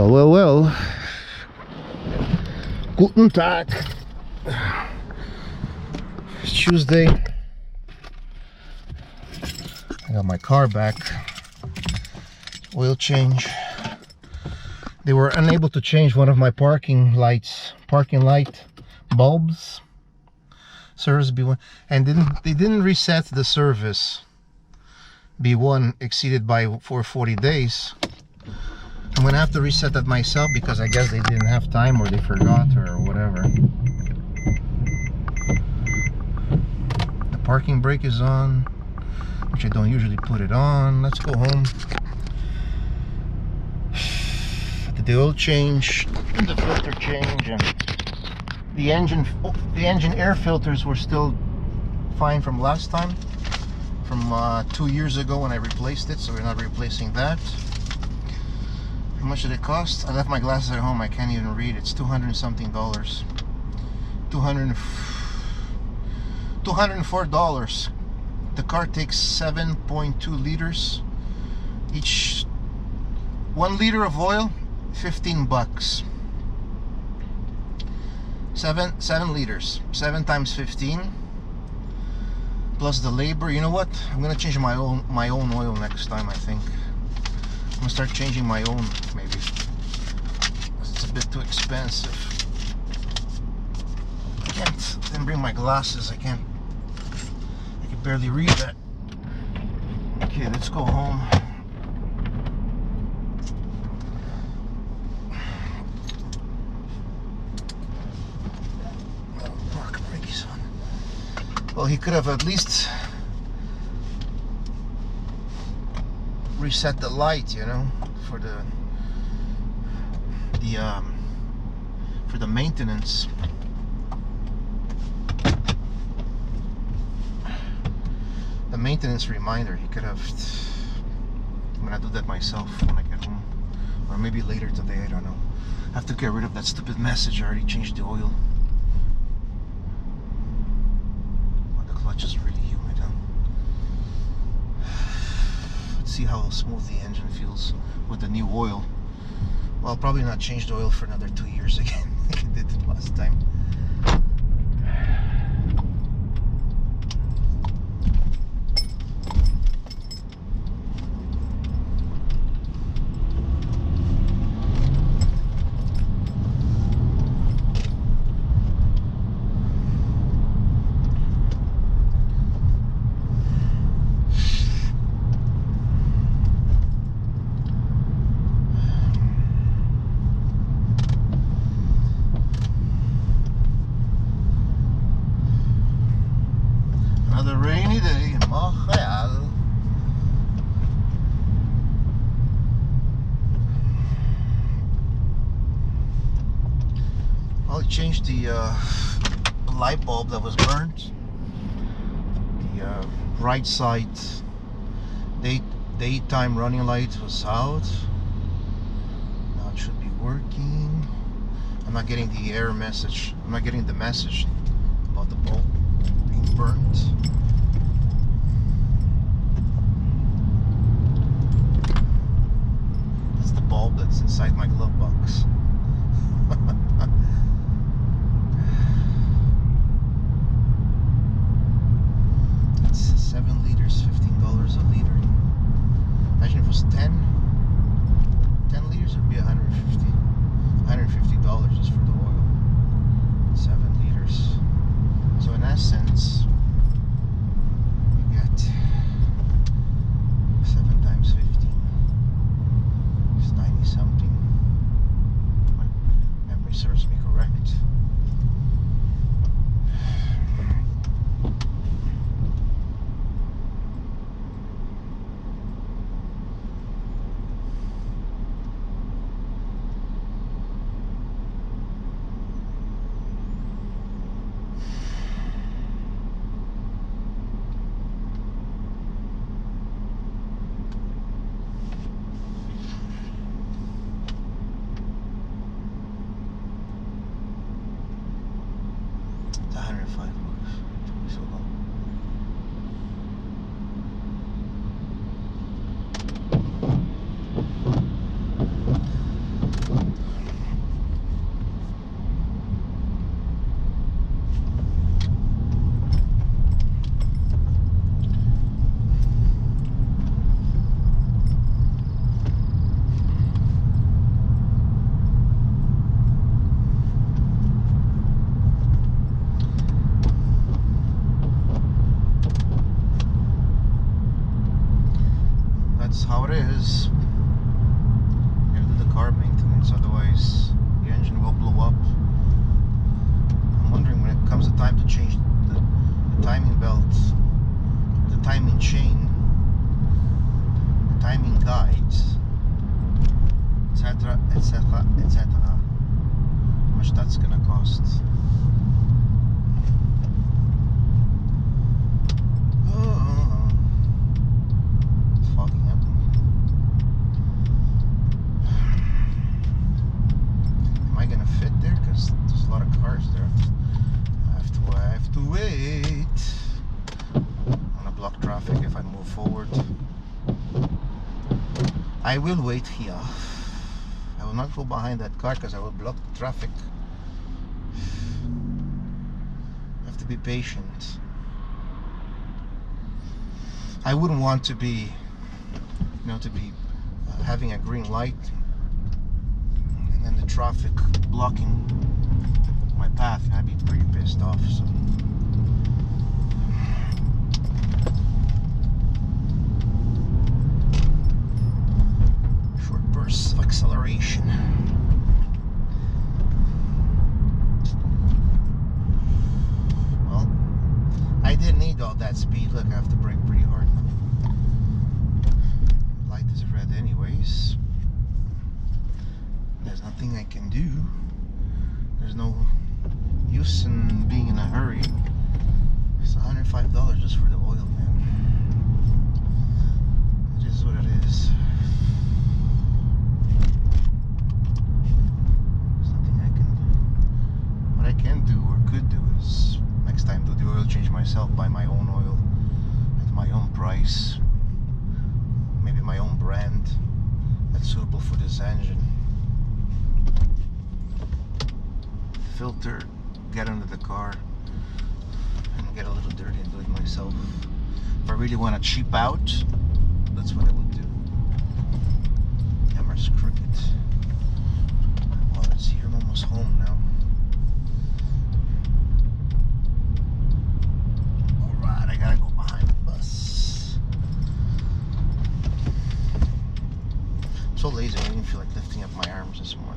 Well. Guten Tag. It's Tuesday. I got my car back. Oil change. They were unable to change one of my parking light bulbs. Service B1, and they didn't reset the service B1 exceeded by 440 days. I'm gonna have to reset that myself because I guess they didn't have time or they forgot or whatever. The parking brake is on, which I don't usually put it on. Let's go home. The oil change and the filter change and the engine air filters were still fine from last time, from 2 years ago when I replaced it, so we're not replacing that. How much did it cost? I left my glasses at home, I can't even read. It's $200 and something. $204. The car takes 7.2 liters. Each 1 liter of oil, $15. 7 liters, 7 times 15 plus the labor. You know what, I'm gonna change my own oil next time. I think I'm gonna start changing my own, maybe. It's a bit too expensive. Didn't bring my glasses. I can barely read that. Okay, let's go home. Well, he could have at least reset the light, you know, for the maintenance. The maintenance reminder, he could have. I'm gonna do that myself when I get home, or maybe later today. I don't know. I have to get rid of that stupid message. I already changed the oil. Just really humid, huh? Let's see how smooth the engine feels with the new oil. Well, I'll probably not change the oil for another 2 years again, like I did last time. Another rainy day in Montreal. I'll change the light bulb that was burnt. The right side daytime running light was out. Now it should be working. I'm not getting the error message. I'm not getting the message about the bulb being burnt. That's the bulb that's inside my glove box. It's 7 liters, $15 a liter. Imagine if it was 10 liters, it would be $150 just for the oil. 7 liters. So in essence, you get 7 times 15. It's 90 something. My memory serves me correct. That's how it is. You gotta do the car maintenance, otherwise the engine will blow up. I'm wondering when it comes the time to change the timing belt, the timing chain, the timing guides, etc, etc, etc. How much that's gonna cost. I have to wait. I'm gonna block traffic if I move forward. I will wait here. I will not go behind that car because I will block the traffic. I have to be patient. I wouldn't want to be, having a green light and then the traffic blocking my path. I'd be pretty pissed off. So short bursts of acceleration. Well, I didn't need all that speed. Look, I have to brake pretty hard now. Light is red anyways. There's nothing I can do. There's no use in being in a hurry. It's $105 just for the oil, man. It is what it is. There's nothing I can do. What I can do or could do is next time do the oil change myself, buy my own oil at my own price, maybe my own brand that's suitable for this engine. Filter, get under the car and get a little dirty and do it myself. If I really want to cheap out, that's what I would do. Camera's crooked. Well, let's see here, I'm almost home now. Alright, I gotta go behind the bus. I'm so lazy, I didn't even feel like lifting up my arms this morning.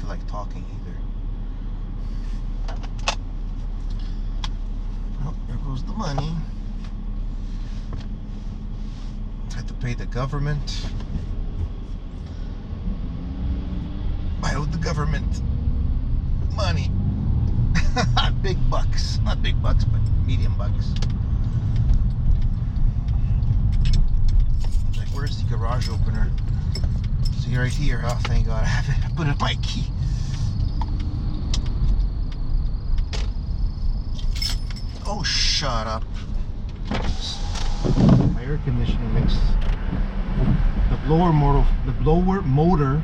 Like talking either. Well, there goes the money. I had to pay the government. I owed the government money. Big bucks. Not big bucks, but medium bucks. Like, where's the garage opener? See, right here. Oh, thank God I have it. I put in my key. Oh, shut up. My air conditioning makes the blower motor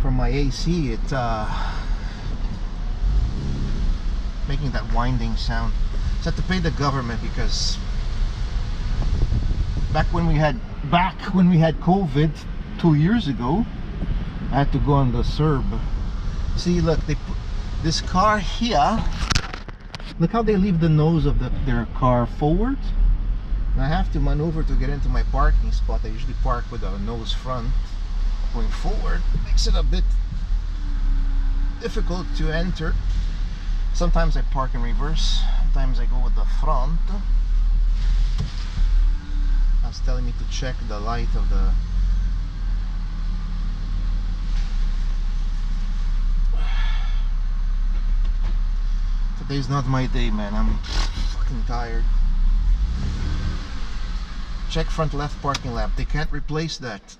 from my AC, it's making that winding sound. So I had to pay the government because back when we had COVID 2 years ago, I had to go on the CERB. See, look, they put this car here. Look how they leave the nose of their car forward. And I have to maneuver to get into my parking spot. I usually park with a nose front going forward. It makes it a bit difficult to enter. Sometimes I park in reverse. Sometimes I go with the front. That's telling me to check the light of the Today's not my day, man. I'm fucking tired. Check front left parking lamp. They can't replace that.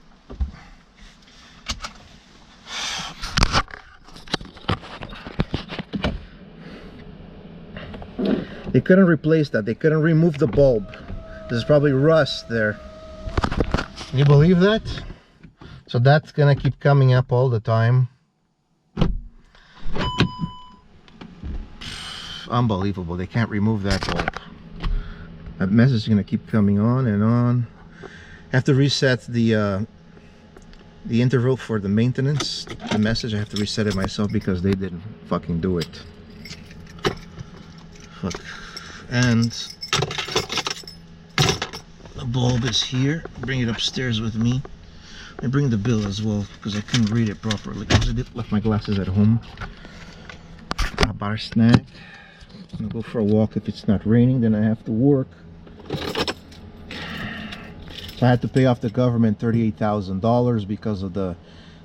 They couldn't replace that. They couldn't remove the bulb. There's probably rust there. Can you believe that? So that's gonna keep coming up all the time. Unbelievable. They can't remove that bulb. That message is gonna keep coming on and on. I have to reset the interval for the maintenance. The message, I have to reset it myself because they didn't fucking do it. Fuck. and the bulb is here. Bring it upstairs with me. I bring the bill as well because I couldn't read it properly because I left my glasses at home. I bought a snack. I'm gonna go for a walk. If it's not raining, then I have to work. So I had to pay off the government $38,000 because of the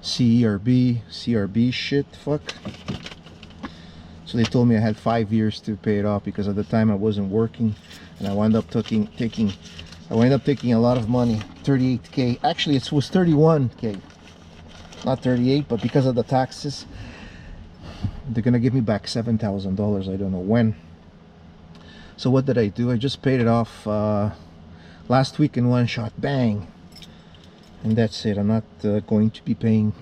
CRB shit. Fuck. So they told me I had 5 years to pay it off because at the time I wasn't working, and I wound up taking a lot of money. 38K. Actually, it was 31K, not 38. But because of the taxes, they're gonna give me back $7,000. I don't know when. So what did I do? I just paid it off last week in one shot, bang, and that's it. I'm not going to be paying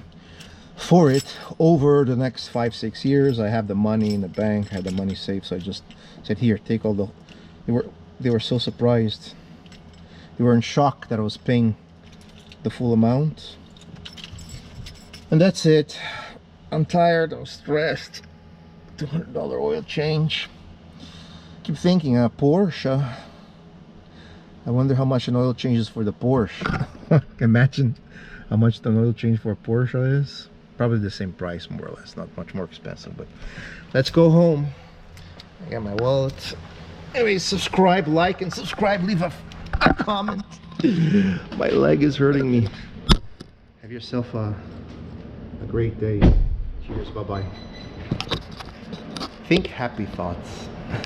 for it over the next 5-6 years. I have the money in the bank, I had the money saved, so I just said, here, take all the. They were so surprised. They were in shock that I was paying the full amount, and that's it. I'm tired, I'm stressed. $200 oil change. Keep thinking, Porsche. I wonder how much an oil change is for the Porsche. Imagine how much the oil change for a Porsche is. Probably the same price, more or less. Not much more expensive, but let's go home. I got my wallet. Anyway, subscribe, like, and subscribe. Leave a comment. My leg is hurting me. Have yourself a great day. Cheers. Bye-bye. Think happy thoughts.